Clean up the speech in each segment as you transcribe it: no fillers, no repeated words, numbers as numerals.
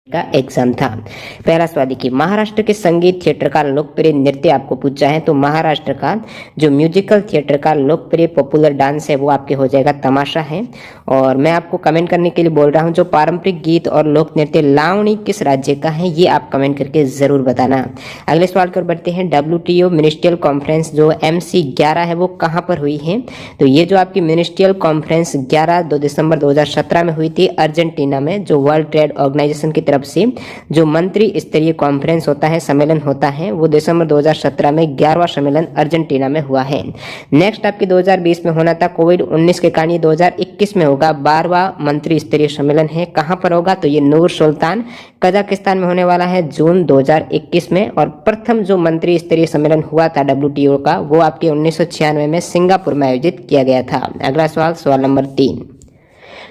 का एग्जाम था। पहला सवाल देखिए, महाराष्ट्र के संगीत थिएटर का लोकप्रिय नृत्य आपको पूछा है, तो महाराष्ट्र का जो म्यूजिकल थिएटर का लोकप्रिय पॉपुलर डांस है वो आपके हो जाएगा तमाशा है। और मैं आपको कमेंट करने के लिए बोल रहा हूं, जो पारंपरिक गीत और लोक नृत्य लावणी किस राज्य का है, ये आप कमेंट करके जरूर बताना। अगले सवाल की ओर बढ़ते हैं। WTO मिनिस्ट्रियल कॉन्फ्रेंस जो MC11 है वो कहाँ पर हुई है, तो ये जो आपकी मिनिस्ट्रियल कॉन्फ्रेंस 2 दिसंबर 2017 में हुई थी अर्जेंटीना में। जो वर्ल्ड ट्रेड ऑर्गेनाइजेशन की तरफ से जो मंत्री स्तरीय कॉन्फ्रेंस होता है, सम्मेलन होता है, वो दिसंबर 2017 में 11वां सम्मेलन अर्जेंटीना में हुआ है। नेक्स्ट आपके 2020 में होना था, कोविड-19 के कारण ये 2021 में होगा। 12वां मंत्री स्तरीय सम्मेलन है, कहां पर होगा, तो ये नूर सुल्तान कजाकिस्तान में होने वाला है जून 2021 में। और प्रथम जो मंत्री स्तरीय सम्मेलन हुआ था WTO का, वो आपके 1996 में सिंगापुर में आयोजित किया गया था। अगला सवाल, सवाल नंबर 3,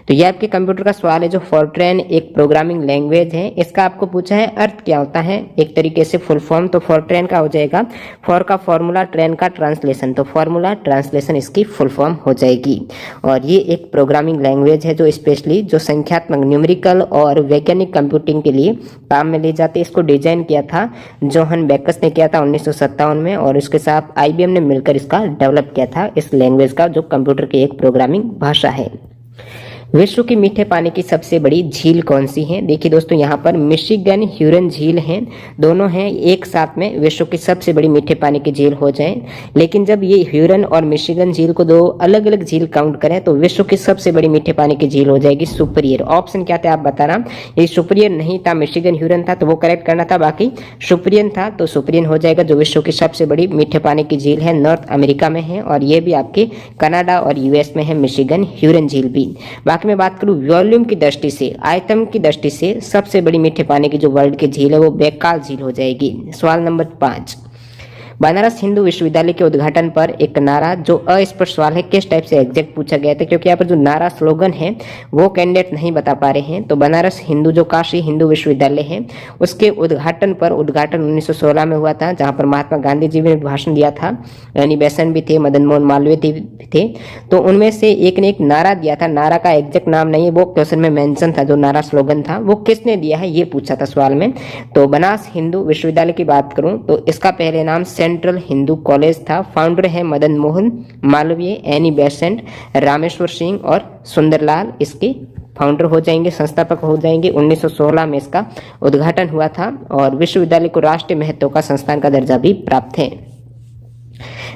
तो ये आपके कंप्यूटर का सवाल है। जो फॉरट्रेन एक प्रोग्रामिंग लैंग्वेज है, इसका आपको पूछा है अर्थ क्या होता है, एक तरीके से फुल फॉर्म। तो फॉरट्रेन का हो जाएगा फॉर का फॉर्मूला, ट्रेन का ट्रांसलेशन, तो फॉर्मूला ट्रांसलेशन इसकी फुल फॉर्म हो जाएगी। और ये एक प्रोग्रामिंग लैंग्वेज है जो स्पेशली जो संख्यात्मक न्यूमेरिकल और वैज्ञानिक कंप्यूटिंग के लिए काम में ली जाती है। इसको डिजाइन किया था जोहन बेकस ने किया था 1957 में, और इसके साथ IBM ने मिलकर इसका डेवलप किया था इस लैंग्वेज का, जो कंप्यूटर की एक प्रोग्रामिंग भाषा है। विश्व की मीठे पानी की सबसे बड़ी झील कौन सी है, देखिए दोस्तों यहाँ पर मिशिगन ह्यूरन झील है, दोनों हैं एक साथ में विश्व की सबसे बड़ी मीठे पानी की झील हो जाए। लेकिन जब ये ह्यूरन और मिशिगन झील को दो अलग अलग झील काउंट करें तो विश्व की सबसे बड़ी मीठे पानी की झील हो जाएगी सुपीरियर। ऑप्शन क्या थे आप बताना, ये सुपीरियर नहीं था, मिशिगन ह्यूरन था, तो वो करेक्ट करना था, बाकी सुपीरियन था, तो सुपीरियन हो जाएगा। जो विश्व की सबसे बड़ी मीठे पानी की झील है, नॉर्थ अमेरिका में है, और ये भी आपके कनाडा और US में है मिशिगन ह्यूरन झील भी। बाकी मैं बात करूं वॉल्यूम की दृष्टि से, आयतन की दृष्टि से, सबसे बड़ी मीठे पानी की जो वर्ल्ड की झील है वो बैकाल झील हो जाएगी। सवाल नंबर 5, बनारस हिंदू विश्वविद्यालय के उद्घाटन पर एक नारा, जो अस्पष्ट सवाल है, किस टाइप से एग्जैक्ट पूछा गया था, क्योंकि यहाँ पर जो नारा स्लोगन है वो कैंडिडेट नहीं बता पा रहे हैं। तो बनारस हिंदू जो काशी हिंदू विश्वविद्यालय है उसके उद्घाटन 1916 में हुआ था, जहाँ पर महात्मा गांधी जी ने भाषण दिया था, रानी बेसेंट भी थे, मदन मोहन मालवीय थे। तो उनमें से एक ने एक नारा दिया था, नारा का एग्जैक्ट नाम नहीं है, वो क्वेश्चन में मेंशन था, जो नारा स्लोगन था वो किसने दिया है ये पूछा था सवाल में। तो बनारस हिंदू विश्वविद्यालय की बात करूं तो इसका पहले नाम सेंट्रल हिंदू कॉलेज था। फाउंडर है मदन मोहन मालवीय, एनी बेसेंट, रामेश्वर सिंह और सुंदरलाल इसके फाउंडर हो जाएंगे, संस्थापक हो जाएंगे। 1916 में इसका उद्घाटन हुआ था, और विश्वविद्यालय को राष्ट्रीय महत्व का संस्थान का दर्जा भी प्राप्त है।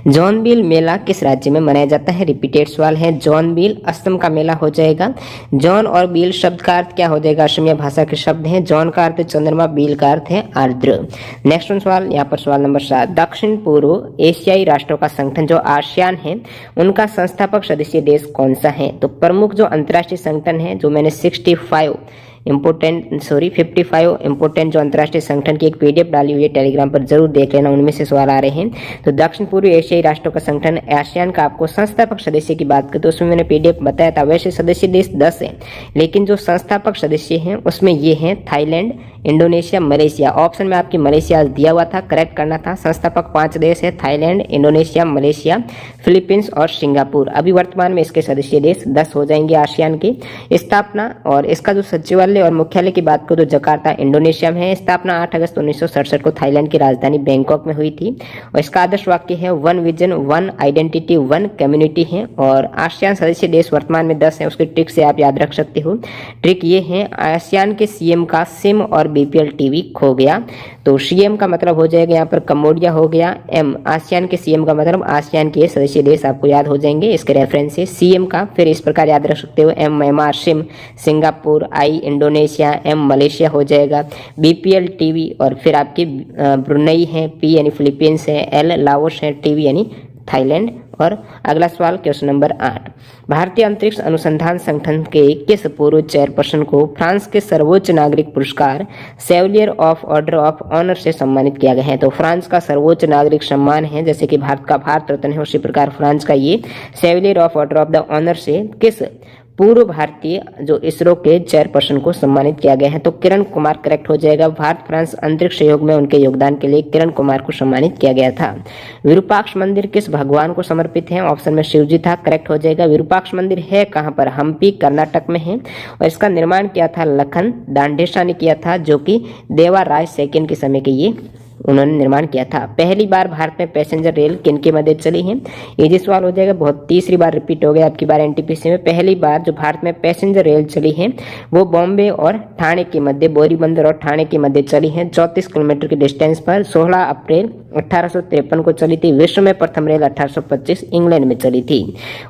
जॉनबिल मेला किस राज्य में मनाया जाता है, रिपीटेड सवाल है। जॉनबिल असम का मेला हो जाएगा। जॉन और बिल शब्द का अर्थ क्या हो जाएगा, असमिया भाषा के शब्द हैं। जॉन का अर्थ चंद्रमा, बिल का अर्थ है आर्द्र। नेक्स्ट सवाल, यहाँ पर सवाल नंबर 7, दक्षिण पूर्व एशियाई राष्ट्रों का संगठन जो आसियान है उनका संस्थापक सदस्य देश कौन सा है। तो प्रमुख जो अंतर्राष्ट्रीय संगठन है, जो मैंने 55 इंपोर्टेंट जो अंतर्राष्ट्रीय संगठन की एक PDF डाली हुई है टेलीग्राम पर, जरूर देख लेना, उनमें से सवाल आ रहे हैं। तो दक्षिण पूर्व एशियाई राष्ट्रों का संगठन आसियान का आपको संस्थापक सदस्य की बात करें तो उसमें मैंने PDF बताया था। वैसे सदस्य देश 10 है, लेकिन जो संस्थापक सदस्य हैं उसमें ये हैं थाईलैंड, इंडोनेशिया, मलेशिया। ऑप्शन में आपकी मलेशिया दिया हुआ था, करेक्ट करना था। संस्थापक 5 देश है, थाईलैंड, इंडोनेशिया, मलेशिया, फिलीपींस और सिंगापुर। अभी वर्तमान में इसके सदस्य देश 10 हो जाएंगे आसियान की। स्थापना और इसका जो सचिवालय और मुख्यालय की बात करो तो जकार्ता इंडोनेशिया में है। स्थापना 8 अगस्त 1967 को थाईलैंड की राजधानी बैंकॉक में हुई थी। और इसका आदर्श वाक्य है one vision, one identity, one community है। और आसियान सदस्य देश वर्तमान में 10 है, उसकी ट्रिक से आप याद रख सकते हो। ट्रिक ये है, आसियान के CM का सिम और BPL TV खो गया। तो CM का मतलब हो जाएगा यहाँ पर कम्बोडिया हो गया। M आसियान के CM का मतलब आसियान के सदस्य देश आपको याद हो जाएंगे इसके रेफरेंस से। CM का फिर इस प्रकार याद रख सकते हो, MMR SIM Singapore, I Indonesia, M Malaysia हो जाएगा, BPL TV और फिर आपकी ब्रुनई है, P यानी फिलीपींस है, L लाओस है, TV यानी थाईलैंड। और अगला सवाल क्वेश्चन नंबर 8, भारतीय अंतरिक्ष अनुसंधान संगठन के किस पूर्व चेयरपर्सन को फ्रांस के सर्वोच्च नागरिक पुरस्कार सेवलियर ऑफ ऑर्डर ऑफ ऑनर से सम्मानित किया गया है। तो फ्रांस का सर्वोच्च नागरिक सम्मान है, जैसे कि भारत का भारत रत्न है, उसी प्रकार फ्रांस का ये chevalier of order of the honour से किस पूर्व भारतीय जो इसरो के चेयरपर्सन को सम्मानित किया गया है? तो किरण कुमार करेक्ट हो जाएगा। भारत फ्रांस अंतरिक्ष सहयोग में उनके योगदान के लिए किरण कुमार को सम्मानित किया गया था। विरूपाक्ष मंदिर किस भगवान को समर्पित है? ऑप्शन में शिव जी था, करेक्ट हो जाएगा। विरूपाक्ष मंदिर है कहाँ पर? हम्पी कर्नाटक में है और इसका निर्माण किया था लखन दांडेशा ने किया था, जो कि देवा राय सेकंड के समय के ये उन्होंने निर्माण किया था। पहली बार भारत में पैसेंजर रेल किन के मध्य चली है? ये सवाल हो जाएगा, बहुत तीसरी बार रिपीट हो गया आपकी बार एनटीपीसी में। पहली बार जो भारत में पैसेंजर रेल चली है वो बॉम्बे और ठाणे के मध्य, बोरीबंदर और ठाणे के मध्य चली है 34 किलोमीटर की डिस्टेंस पर। 16 अप्रैल 1853 को चली थी। विश्व में प्रथम रेल 1825 इंग्लैंड में चली थी।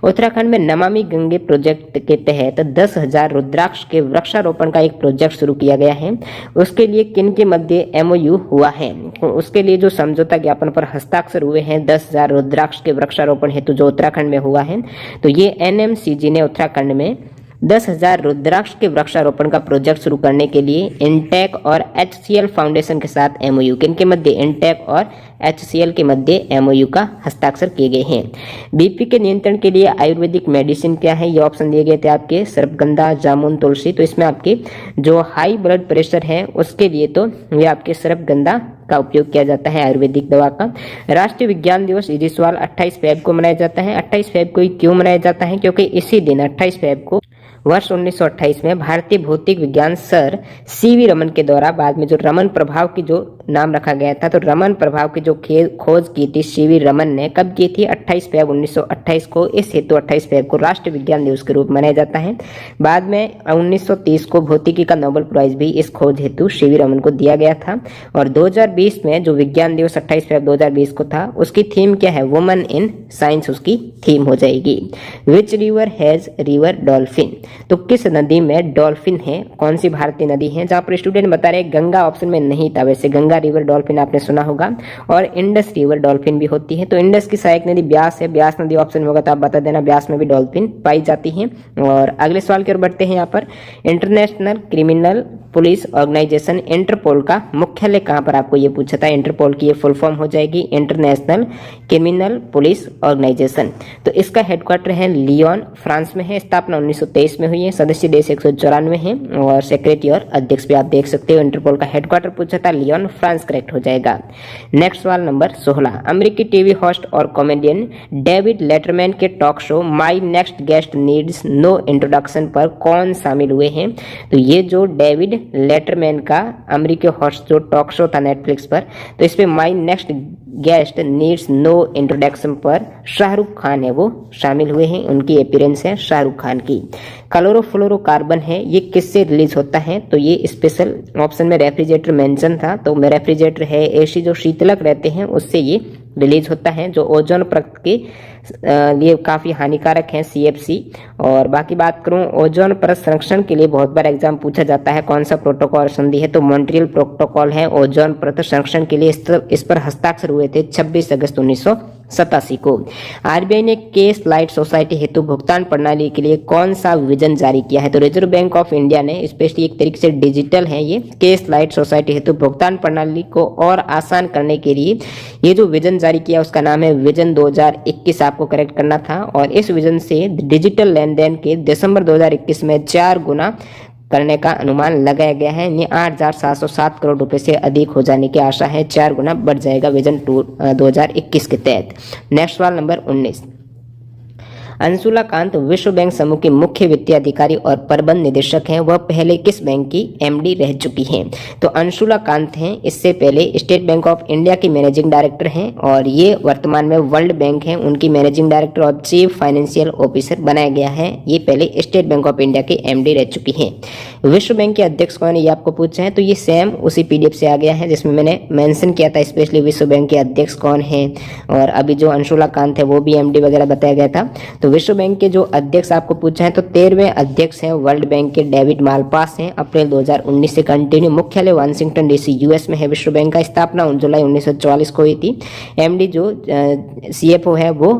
उत्तराखंड में नमामि गंगे प्रोजेक्ट के तहत 10,000 रुद्राक्ष के वृक्षारोपण का एक प्रोजेक्ट शुरू किया गया है। उसके लिए किन के मध्य एमओयू हुआ है? उसके लिए जो समझौता ज्ञापन पर हस्ताक्षर हुए हैं 10,000 रुद्राक्ष के वृक्षारोपण हेतु जो उत्तराखंड में हुआ है, तो ये एनएमसीजी ने उत्तराखंड में 10,000 रुद्राक्ष के वृक्षारोपण का प्रोजेक्ट शुरू करने के लिए इंटेक और एचसीएल फाउंडेशन के साथ एमओयू, किन के मध्य? इंटेक और एचसीएल के मध्य एमओयू का हस्ताक्षर किए गए हैं। बीपी के नियंत्रण के लिए आयुर्वेदिक मेडिसिन क्या है? ये ऑप्शन दिए गए थे आपके, सर्पगंधा, जामुन, तुलसी। तो इसमें आपके जो हाई ब्लड प्रेशर है उसके लिए तो ये आपके सर्पगंधा का उपयोग किया जाता है आयुर्वेदिक दवा का। राष्ट्रीय विज्ञान दिवस इस सवाल 28 फरवरी को मनाया जाता है। 28 फरवरी को क्यों मनाया जाता है? क्योंकि इसी दिन 28 फरवरी को वर्ष 1928 में भारतीय भौतिक विज्ञान सर सीवी रमन के द्वारा, बाद में जो रमन प्रभाव की जो नाम रखा गया था, तो रमन प्रभाव की जो खोज की थी सीवी रमन ने, कब की थी? 28 फरवरी 1928 को। इस हेतु 28 फरवरी को राष्ट्रीय विज्ञान दिवस के रूप में मनाया जाता है। बाद में 1930 को भौतिकी का नोबेल प्राइज भी इस खोज हेतु सीवी रमन को दिया गया था। और 2020 में जो विज्ञान दिवस 28 फरवरी 2020 को था, उसकी थीम क्या है? वुमन इन साइंस उसकी थीम हो जाएगी। Which river has river dolphin? तो किस नदी में डॉल्फिन है? कौन सी भारतीय नदी है? जहां पर स्टूडेंट बता रहे गंगा ऑप्शन में नहीं था, वैसे गंगा रिवर डॉल्फिन आपने सुना होगा, और इंडस रिवर डॉल्फिन भी होती है। तो इंडस की सहायक नदी ब्यास है, ब्यास नदी ऑप्शन में होगा तो आप बता देना, ब्यास में भी डॉल्फिन पाई जाती है। और अगले सवाल की ओर बढ़ते हैं। यहाँ पर international criminal police organization Interpol का मुख्यालय कहाँ पर? आपको ये पूछा था। इंटरपोल की ये फुल फॉर्म हो जाएगी इंटरनेशनल क्रिमिनल पुलिस ऑर्गेनाइजेशन। तो इसका हेडक्वार्टर है लियोन, फ्रांस में है। स्थापना 1923 में हुई है। सदस्य देश 194 है और सेक्रेटरी और अध्यक्ष भी आप देख सकते हो। इंटरपोल का हेडक्वार्टर पूछा था, लियोन, फ्रांस, करेक्ट हो जाएगा। नेक्स्ट सवाल नंबर 16। अमेरिकी टीवी होस्ट और कॉमेडियन डेविड लेटरमैन के talk show my next guest needs no introduction पर कौन शामिल हुए हैं? तो ये जो डेविड लेटरमैन का अमेरिकी होस्ट जो टॉक शो था नेटफ्लिक्स पर, तो इसमें my next guest needs no introduction पर शाहरुख खान है वो शामिल हुए हैं। उनकी अपीयरेंस है शाहरुख खान की। क्लोरोफ्लोरोकार्बन है, ये किससे रिलीज होता है? तो ये स्पेशल ऑप्शन में रेफ्रिजरेटर मेंशन था, तो में रेफ्रिजरेटर है, एसी जो शीतलक रहते हैं उससे ये रिलीज होता है, जो ओजोन परत के लिए काफी हानिकारक है, सीएफसी। और बाकी बात करूं ओजोन परत संरक्षण के लिए बहुत बार एग्जाम पूछा जाता है, कौन सा प्रोटोकॉल संधि है? तो मॉन्ट्रियल प्रोटोकॉल है ओजोन परत संरक्षण के लिए। इस पर हस्ताक्षर हुए थे 26 अगस्त 1987 को। आरबीआई ने केस लाइट सोसाइटी हेतु भुगतान प्रणाली के लिए कौन सा विजन जारी किया है? तो रिजर्व बैंक ऑफ इंडिया ने, स्पेशली एक तरीके से डिजिटल है ये, केस लाइट सोसाइटी हेतु भुगतान प्रणाली को और आसान करने के लिए ये जो विजन जारी किया उसका नाम है विजन 2021, आपको करेक्ट करना था। और इस विजन से डिजिटल लेन देन के दिसंबर 2021 में 4 गुना करने का अनुमान लगाया गया है। ये 8,707 करोड़ रुपए से अधिक हो जाने की आशा है, 4 गुना बढ़ जाएगा विजन 2021 के तहत। नेक्स्ट सवाल नंबर 19। अंशुला कांत विश्व बैंक समूह की मुख्य वित्तीय अधिकारी और प्रबंध निदेशक हैं। वह पहले किस बैंक की एमडी रह चुकी हैं? तो अंशुला कांत हैं, इससे पहले स्टेट बैंक ऑफ इंडिया की मैनेजिंग डायरेक्टर हैं और ये वर्तमान में वर्ल्ड बैंक हैं उनकी मैनेजिंग डायरेक्टर और चीफ फाइनेंशियल ऑफिसर बनाया गया है। ये पहले स्टेट बैंक ऑफ इंडिया की एमडी रह चुकी हैं। विश्व बैंक के अध्यक्ष कौन है ये आपको पूछा है, तो ये सेम उसी पीडीएफ से आ गया है जिसमें मैंने मेंशन किया था स्पेशली विश्व बैंक के अध्यक्ष कौन है। और अभी जो अंशुला कांत है वो भी एमडी वगैरह बताया गया था। तो विश्व बैंक के जो अध्यक्ष आपको पूछा है, तो 13वें अध्यक्ष हैं वर्ल्ड बैंक के डेविड मालपास हैं। अप्रैल 2019 से कंटिन्यू। मुख्यालय वाशिंगटन डीसी यूएस में है विश्व बैंक का। स्थापना 9 जुलाई 1944 को हुई थी। एमडी जो सीएफओ है वो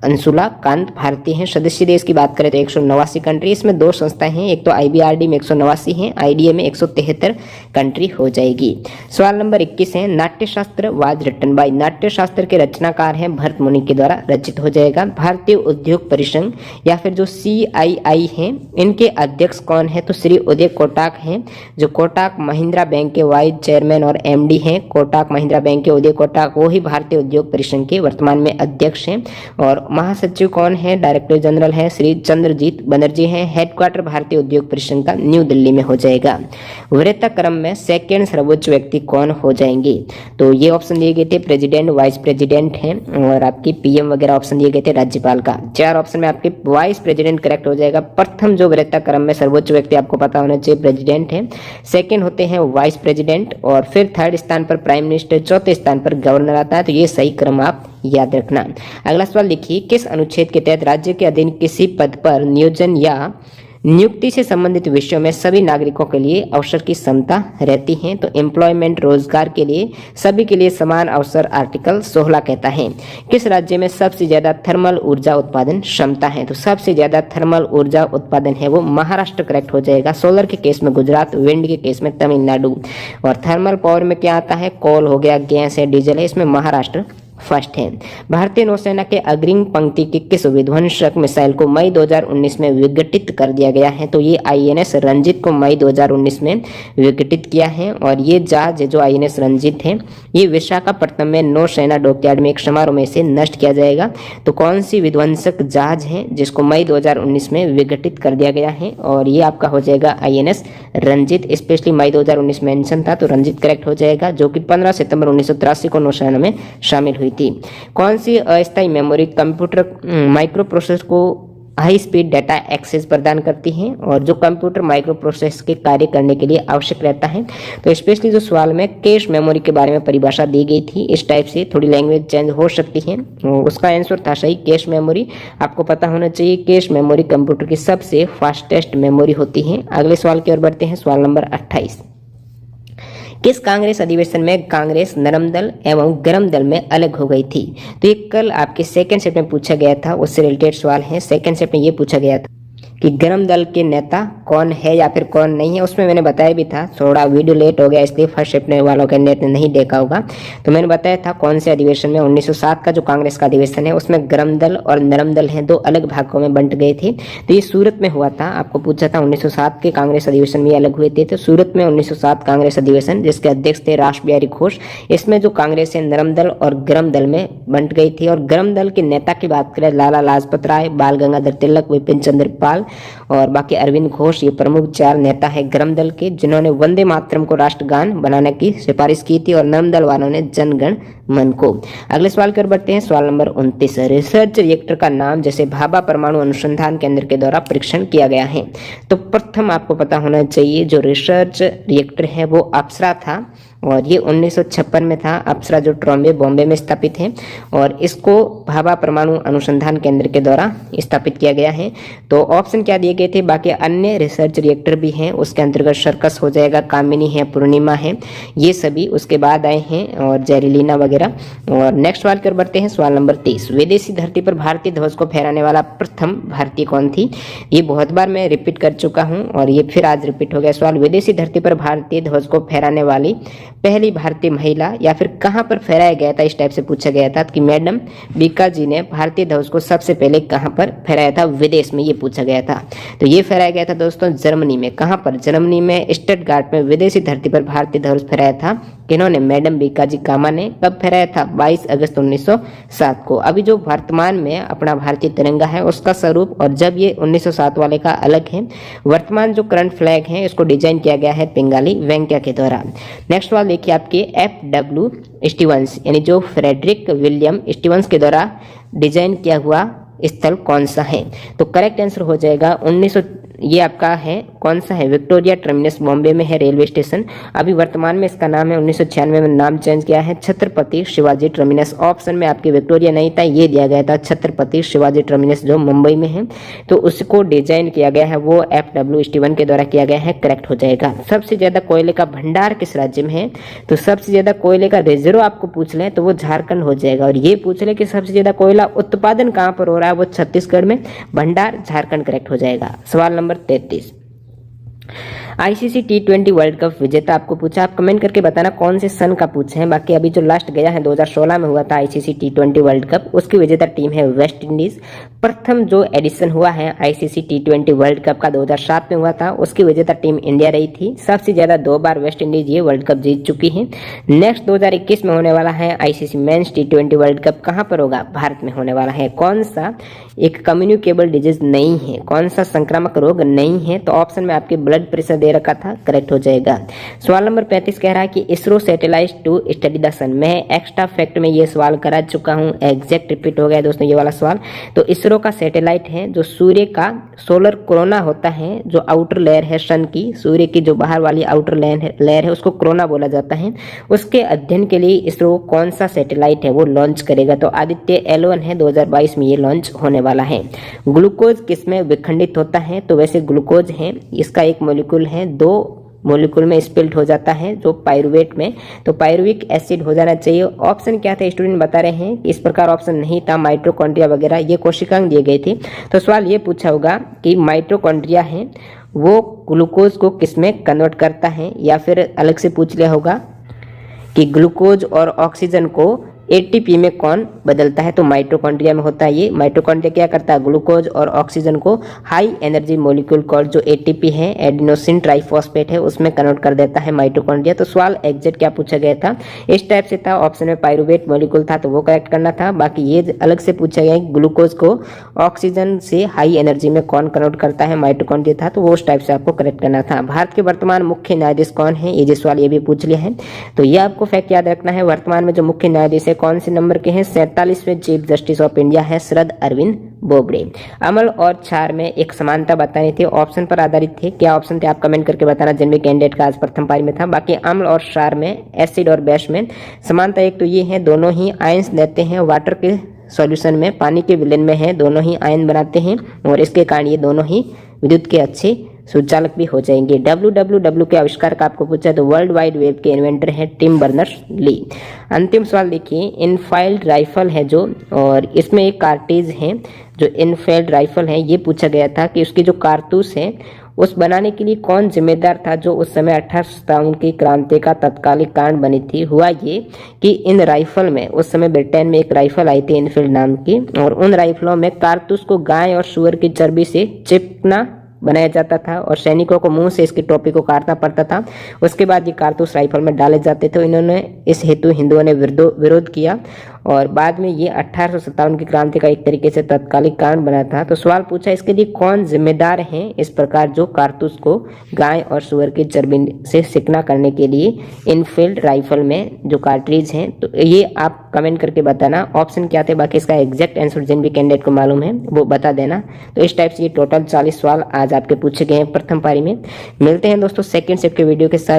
अंशुला कांत भारती हैं। सदस्य देश की बात करें तो 189 कंट्री, इसमें 2 संस्थाएं हैं, एक तो IBRD में 189 है, IDA में 173 कंट्री हो जाएगी। सवाल नंबर 21 है, Natyashastra was written by, Natyashastra के रचनाकार हैं भरत मुनि के द्वारा रचित हो जाएगा। भारतीय उद्योग परिसंघ या फिर जो CII है, इनके अध्यक्ष कौन है? तो श्री उदय कोटक हैं, जो कोटक महिंद्रा बैंक के वाइस चेयरमैन और MD हैं। कोटक महिंद्रा बैंक के उदय कोटक, वो ही भारतीय उद्योग परिसंघ के वर्तमान में अध्यक्ष हैं। और महासचिव कौन है? डायरेक्टर जनरल है श्री चंद्रजीत बनर्जी हैं। हेडक्वार्टर भारतीय उद्योग परिसंघ का न्यू दिल्ली में हो जाएगा। वरीयता क्रम में सेकेंड सर्वोच्च व्यक्ति कौन हो जाएंगे? तो ये ऑप्शन दिए गए थे, प्रेसिडेंट, वाइस प्रेसिडेंट हैं, और आपकी PM वगैरह ऑप्शन दिए गए थे राज्यपाल का। 4 ऑप्शन में आपके वाइस प्रेसिडेंट करेक्ट हो जाएगा। प्रथम जो वरीयता क्रम में सर्वोच्च व्यक्ति आपको पता होना चाहिए प्रेसिडेंट है, सेकंड होते हैं वाइस प्रेसिडेंट, और फिर थर्ड स्थान पर प्राइम मिनिस्टर, चौथे स्थान पर गवर्नर आता है। तो ये सही क्रम आप याद रखना। अगला सवाल देखिए, किस अनुच्छेद के तहत राज्य के अधीन किसी पद पर नियोजन या नियुक्ति से संबंधित विषयों में सभी नागरिकों के लिए अवसर की समता रहती है? तो एम्प्लॉयमेंट, रोजगार के लिए सभी के लिए समान अवसर आर्टिकल 16 कहता है। किस राज्य में सबसे ज्यादा थर्मल ऊर्जा उत्पादन क्षमता है? तो सबसे ज्यादा थर्मल ऊर्जा उत्पादन है वो महाराष्ट्र करेक्ट हो जाएगा। सोलर के केस में गुजरात, विंड के केस में तमिलनाडु, और थर्मल पावर में क्या आता है? कोल हो गया, गैस है, डीजल है, इसमें महाराष्ट्र फर्स्ट है। भारतीय नौसेना के अग्रिम पंक्ति की किस विध्वंसक मिसाइल को मई 2019 में विघटित कर दिया गया है? तो ये INS रंजीत को मई 2019 में विघटित किया है। और ये जहाज जो INS रंजीत है, ये विशाखापट्टनम में नौसेना डॉकयार्ड में एक समारोह में से नष्ट किया जाएगा। तो कौन सी विध्वंसक जहाज है जिसको मई 2019 में विघटित कर दिया गया है? और ये आपका हो जाएगा INS रंजीत। स्पेशली मई 2019 मेंशन था, तो रंजीत करेक्ट हो जाएगा, जो कि 15 सितंबर 1983 को नौसेना में शामिल हुई थी। कौन सी अस्थायी मेमोरी कंप्यूटर माइक्रो प्रोसेसर को हाई स्पीड डाटा एक्सेस प्रदान करती है, और जो कंप्यूटर माइक्रो प्रोसेस के कार्य करने के लिए आवश्यक रहता है? तो स्पेशली जो सवाल में कैश मेमोरी के बारे में परिभाषा दी गई थी, इस टाइप से थोड़ी लैंग्वेज चेंज हो सकती है। उसका आंसर था सही कैश मेमोरी। आपको पता होना चाहिए कैश मेमोरी कंप्यूटर की सबसे फास्टेस्ट मेमोरी होती है। अगले सवाल की ओर बढ़ते हैं, सवाल नंबर 28। किस कांग्रेस अधिवेशन में कांग्रेस नरम दल एवं गरम दल में अलग हो गई थी? तो ये कल आपके सेकंड सेट में पूछा गया था, उससे रिलेटेड सवाल है। सेकंड सेट में ये पूछा गया था कि गरम दल के नेता कौन है या फिर कौन नहीं है। उसमें मैंने बताया भी था, थोड़ा वीडियो लेट हो गया इसलिए फर्स्ट शिफ्ट वालों के नेट ने नहीं देखा होगा। तो मैंने बताया था कौन से अधिवेशन में, 1907 का जो कांग्रेस का अधिवेशन है उसमें गरम दल और नरम दल हैं, 2 अलग भागों में बंट गए थे। तो ये सूरत में हुआ था। आपको पूछा था 1907 के कांग्रेस अधिवेशन में अलग हुए थे। तो सूरत में 1907 कांग्रेस अधिवेशन, जिसके अध्यक्ष थे रास बिहारी घोष, इसमें जो कांग्रेस है नरम दल और गरम दल में बंट गई थी। और गरम दल के नेता की बात करें, लाला लाजपत राय, बाल गंगाधर तिलक, विपिन चंद्र पाल और बाकी अरविंद घोष, ये प्रमुख 4 नेता है गरम दल के, जिन्होंने वंदे मातरम को राष्ट्रगान बनाने की सिफारिश की थी, और नरम दल वालों ने जनगण मन को। अगले सवाल की ओर बढ़ते हैं, सवाल नंबर 29। रिसर्च रिएक्टर का नाम जैसे भाभा परमाणु अनुसंधान केंद्र के द्वारा परीक्षण किया गया है। तो प्रथम आपको पता होना चाहिए जो रिसर्च रिएक्टर है वो अप्सरा था, और ये 1956 में था। अप्सरा जो ट्रॉम्बे बॉम्बे में स्थापित है, और इसको भाभा परमाणु अनुसंधान केंद्र के द्वारा स्थापित किया गया है। तो ऑप्शन क्या दिए गए थे? बाकी अन्य रिसर्च रिएक्टर भी हैं, उसके अंतर्गत सर्कस हो जाएगा, कामिनी है, पूर्णिमा है, ये सभी उसके बाद आए हैं, और जेरिलीना वगैरह। और नेक्स्ट सवाल की ओर बढ़ते हैं, सवाल नंबर 30। विदेशी धरती पर भारतीय ध्वज को फहराने वाला प्रथम भारतीय कौन थी? ये बहुत बार मैं रिपीट कर चुका हूँ और ये फिर आज रिपीट हो गया सवाल। विदेशी धरती पर भारतीय ध्वज को फहराने वाली पहली भारतीय महिला या फिर कहां पर फहराया गया था, इस टाइप से पूछा गया था कि मैडम बीका जी ने भारतीय ध्वज को सबसे पहले कहां पर फहराया था? विदेश में, ये पूछा गया था। तो ये फहराया गया था दोस्तों जर्मनी में। कहां पर? जर्मनी में स्टटगार्ट में विदेशी धरती पर भारतीय ध्वज फहराया था। किन्होंने? मैडम बीका जी कामा ने। कब फहराया था? 22 अगस्त 1907 को। अभी जो वर्तमान में अपना भारतीय तिरंगा है उसका स्वरूप और जब ये 1907 वाले का अलग है। वर्तमान जो करंट फ्लैग है इसको डिजाइन किया गया है पिंगाली वेंकैया के द्वारा। नेक्स्ट सवाल देखिए आपके FW स्टीवंस यानी जो फ्रेडरिक विलियम स्टीवंस के द्वारा डिजाइन किया हुआ स्थल कौन सा है? तो करेक्ट आंसर हो जाएगा 1900, ये आपका है कौन सा है? विक्टोरिया टर्मिनस बॉम्बे में है रेलवे स्टेशन। अभी वर्तमान में इसका नाम है 1996 में नाम चेंज किया है छत्रपति शिवाजी टर्मिनस। ऑप्शन में आपके विक्टोरिया नहीं था, ये दिया गया था छत्रपति शिवाजी टर्मिनस जो मुंबई में है। तो उसको डिजाइन किया गया है वो FW स्टीवन के द्वारा किया गया है, करेक्ट हो जाएगा। सबसे ज्यादा कोयले का भंडार किस राज्य में है? तो सबसे ज्यादा कोयले का रिजर्व आपको पूछ ले तो वो झारखंड हो जाएगा। और ये पूछ ले कि सबसे ज्यादा कोयला उत्पादन कहां पर हो रहा है, वो छत्तीसगढ़ में, भंडार झारखंड करेक्ट हो जाएगा। सवाल number 33, ICC T20 world cup विजेता आपको पूछा, आप कमेंट करके बताना कौन से सन का पूछे हैं। बाकी अभी जो लास्ट गया है 2016 में हुआ था ICC T20 वर्ल्ड कप, उसकी विजेता टीम है वेस्ट इंडीज। प्रथम जो एडिशन हुआ है ICC T20 वर्ल्ड कप का 2007 में हुआ था, उसकी विजेता टीम इंडिया रही थी। सबसे ज्यादा 2 बार वेस्ट इंडीज ये वर्ल्ड कप जीत चुकी है। नेक्स्ट 2021 में होने वाला है ICC mains T20 world cup, कहां पर होगा? भारत में होने वाला है। कौन सा एक कम्युनिकेबल डिजीज नहीं है, कौन सा संक्रामक रोग नहीं है? तो ऑप्शन में आपके ब्लड प्रेशर दे रखा था, करेक्ट हो जाएगा। सवाल नंबर 35 कह रहा है कि ISRO satellite to study the sun. मैं एक्स्ट्रा फैक्ट में ये सवाल करा चुका हूं, एग्जैक्ट रिपीट हो गया दोस्तों ये वाला सवाल। तो इसरो का सैटेलाइट है जो सूर्य का सोलर कोरोना होता है, जो आउटर लेयर है सन की, सूर्य की जो बाहर वाली आउटर लेयर है उसको कोरोना बोला जाता है। उसके अध्ययन के लिए इसरो कौन सा सैटेलाइट है वो लॉन्च करेगा? तो आदित्य L1 है, 2022 में ये लॉन्च होने वाला है। ग्लूकोज किसमें विखंडित होता है? तो वैसे ग्लूकोज है, इसका एक मॉलिक्यूल है, 2 मॉलिक्यूल में स्प्लिट हो जाता है जो पायरुवेट में, तो पायरुविक एसिड हो जाना चाहिए। ऑप्शन क्या था स्टूडेंट बता रहे हैं, इस प्रकार ऑप्शन नहीं था, माइटोकॉन्ड्रिया वगैरह ये कोशिकांग दिए गए थे। तो सवाल ये पूछा होगा कि माइटोकॉन्ड्रिया है वो ग्लूकोज को किसमें कन्वर्ट करता है, या फिर अलग से पूछ लिया होगा कि ग्लूकोज और ऑक्सीजन को ATP में कौन बदलता है? तो माइटोकॉन्ड्रिया में होता है ये। माइटोकॉन्ड्रिया क्या करता है? ग्लूकोज और ऑक्सीजन को हाई एनर्जी मॉलिक्यूल कॉल्ड जो ATP है, एडिनोसिन ट्राइफॉस्फेट है, उसमें कन्वर्ट कर देता है माइटोकॉन्ड्रिया। तो सवाल एग्जैक्ट क्या पूछा गया था, इस टाइप से था। ऑप्शन में पायरुवेट मॉलिक्यूल था तो वो करेक्ट करना था। बाकी ये अलग से पूछा गया ग्लूकोज को ऑक्सीजन से हाई एनर्जी में कौन कन्वर्ट करता है, माइटोकॉन्ड्रिया था, तो वो उस टाइप से आपको करेक्ट करना था। भारत के वर्तमान मुख्य न्यायाधीश कौन है? ये सवाल ये भी पूछ लिया है, तो ये आपको फैक्ट याद रखना है। वर्तमान में जो मुख्य न्यायाधीश है कौन से नंबर के हैं? 47वें चीफ जस्टिस ऑफ इंडिया है शरद अरविंद बोबडे। अमल और क्षार में एक समानता बतानी थी, ऑप्शन पर आधारित थे। क्या ऑप्शन थे आप कमेंट करके बताना, जिन भी कैंडिडेट का आज प्रथम पारी में था। बाकी अम्ल और क्षार में, एसिड और बेस में समानता एक तो ये है, दोनों ही आयंस देते हैं वाटर के सॉल्यूशन में, पानी के विलयन में है, दोनों ही आयन बनाते हैं और इसके कारण ये दोनों ही विद्युत के अच्छे सुचालक भी हो जाएंगे। WWW के आविष्कार का आपको पूछा तो वर्ल्ड वाइड वेब के इन्वेंटर है टिम बर्नर्स ली। अंतिम सवाल देखिए, इनफाइल्ड राइफल है जो, और इसमें एक कार्टेज है जो इनफाइल्ड राइफल है, ये पूछा गया था कि उसकी जो कारतूस है उस बनाने के लिए कौन जिम्मेदार था, जो उस समय 1857 की क्रांति का तत्कालिक कारण बनी थी। हुआ ये कि इन राइफल में उस समय ब्रिटेन में एक राइफल आई थी इनफील्ड नाम की, और उन राइफलों में कारतूस को गाय और सुअर की चर्बी से चिपकना बनाया जाता था और सैनिकों को मुंह से इसकी टोपी को काटना पड़ता था। उसके बाद ये कारतूस राइफल में डाले जाते थे। इन्होंने इस हेतु हिंदुओं ने विरोध किया और बाद में ये 1857 की क्रांति का एक तरीके से तत्कालिक कारण बना था। तो सवाल पूछा इसके लिए कौन जिम्मेदार है इस प्रकार जो कारतूस को गाय और सुअर की चर्बी से सिकना करने के लिए इनफील्ड राइफल में जो कार्ट्रिज हैं, तो ये आप कमेंट करके बताना ऑप्शन क्या थे। बाकी इसका एग्जैक्ट आंसर जिन भी कैंडिडेट को मालूम है वो बता देना। तो इस टाइप से ये टोटल 40 सवाल आज आपके पूछे गए हैं प्रथम पारी में। मिलते हैं दोस्तों सेकंड सेट के वीडियो के साथ।